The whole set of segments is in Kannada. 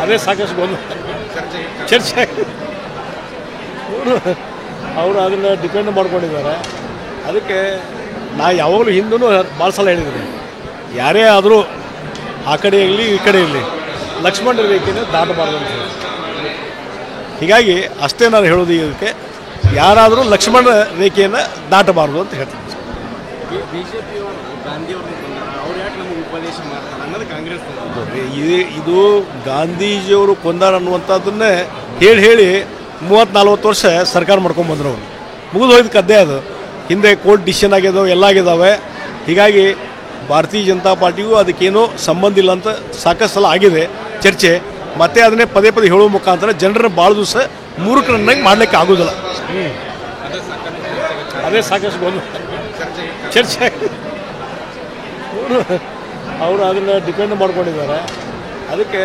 ಅದೇ ಸಾಕಷ್ಟು ಗೊಂದಲ ಚರ್ಚೆ ಅವರು ಅದನ್ನು ಡಿಪೆಂಡ್ ಮಾಡ್ಕೊಂಡಿದ್ದಾರೆ. ಅದಕ್ಕೆ ನಾ ಯಾವಾಗಲೂ ಹಿಂದೂ ಭಾಳ ಸಲ ಹೇಳಿದ್ದೀನಿ, ಯಾರೇ ಆದರೂ ಆ ಕಡೆ ಇರಲಿ ಈ ಕಡೆ ಇರಲಿ ಲಕ್ಷ್ಮಣ ರೇಖೆನ ದಾಟಬಾರ್ದು ಅಂತ ಹೇಳಿ. ಹೀಗಾಗಿ ಅಷ್ಟೇ ನಾನು ಹೇಳೋದು, ಇದಕ್ಕೆ ಯಾರಾದರೂ ಲಕ್ಷ್ಮಣ ರೇಖೆಯನ್ನು ದಾಟಬಾರ್ದು ಅಂತ ಹೇಳ್ತೀನಿ. ಇದು ಗಾಂಧೀಜಿಯವರು ಕೊಂದಾರ ಅನ್ನುವಂಥದ್ದನ್ನೇ ಹೇಳಿ 30-40 ವರ್ಷ ಸರ್ಕಾರ ಮಾಡ್ಕೊಂಡ್ಬಂದ್ರು. ಅವರು ಮುಗಿದು ಹೋಯ್ತು ಕದ್ದೆ. ಅದು ಹಿಂದೆ ಕೋರ್ಟ್ ಡಿಸಿಷನ್ ಆಗ್ಯದವು, ಎಲ್ಲ ಆಗಿದ್ದಾವೆ. ಹೀಗಾಗಿ ಭಾರತೀಯ ಜನತಾ ಪಾರ್ಟಿಗೂ ಅದಕ್ಕೇನೋ ಸಂಬಂಧ ಇಲ್ಲ ಅಂತ ಸಾಕಷ್ಟು ಸಲ ಆಗಿದೆ ಚರ್ಚೆ. ಮತ್ತೆ ಅದನ್ನೇ ಪದೇ ಹೇಳುವ ಮುಖಾಂತರ ಜನರನ್ನ ಭಾಳ ದಿವಸ ಮೂರ್ಖರನ್ನಾಗಿ ಮಾಡಲಿಕ್ಕೆ ಆಗೋದಿಲ್ಲ. ಅದೇ ಸಾಕಷ್ಟು ಗೊಂದಲ ಚರ್ಚೆ ಅವರು ಅದನ್ನು ಡಿಪೆಂಡ್ ಮಾಡ್ಕೊಂಡಿದ್ದಾರೆ. ಅದಕ್ಕೆ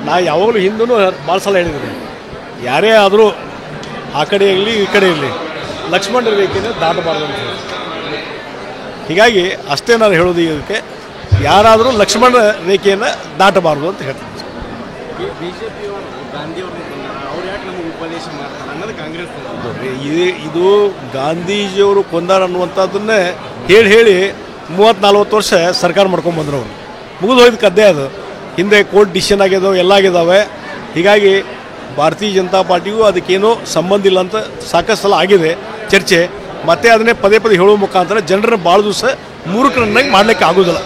ನಾ ಯಾವಾಗಲೂ ಹಿಂದೂ ಭಾಳ ಸಲ ಹೇಳಿದ್ದೀನಿ, ಯಾರೇ ಆದರೂ ಆ ಕಡೆ ಇರಲಿ ಈ ಕಡೆ ಇರಲಿ ಲಕ್ಷ್ಮಣ ರೇಖೆನ ದಾಟಬಾರ್ದು ಅಂತ ಹೇಳಿ. ಹೀಗಾಗಿ ಅಷ್ಟೇ ನಾನು ಹೇಳೋದು, ಇದಕ್ಕೆ ಯಾರಾದರೂ ಲಕ್ಷ್ಮಣ ರೇಖೆಯನ್ನು ದಾಟಬಾರ್ದು ಅಂತ ಹೇಳ್ತೀನಿ. ಇದು ಗಾಂಧೀಜಿಯವರು ಕೊಂದಾರ ಅನ್ನುವಂಥದ್ದನ್ನೇ ಹೇಳಿ 30-40 ವರ್ಷ ಸರ್ಕಾರ ಮಾಡ್ಕೊಂಡ್ಬಂದ್ರು. ಅವರು ಮುಗಿದು ಹೋಯ್ತು ಕದ್ದೆ. ಅದು ಹಿಂದೆ ಕೋರ್ಟ್ ಡಿಸಿಷನ್ ಆಗ್ಯದವು, ಎಲ್ಲ ಆಗಿದ್ದಾವೆ. ಹೀಗಾಗಿ ಭಾರತೀಯ ಜನತಾ ಪಾರ್ಟಿಗೂ ಅದಕ್ಕೇನೋ ಸಂಬಂಧ ಇಲ್ಲ ಅಂತ ಸಾಕಷ್ಟು ಸಲ ಆಗಿದೆ ಚರ್ಚೆ. ಮತ್ತೆ ಅದನ್ನೇ ಪದೇ ಹೇಳುವ ಮುಖಾಂತರ ಜನರನ್ನ ಭಾಳ ದಿವಸ ಮೂರ್ಖರನ್ನಾಗಿ ಮಾಡಲಿಕ್ಕೆ ಆಗೋದಿಲ್ಲ.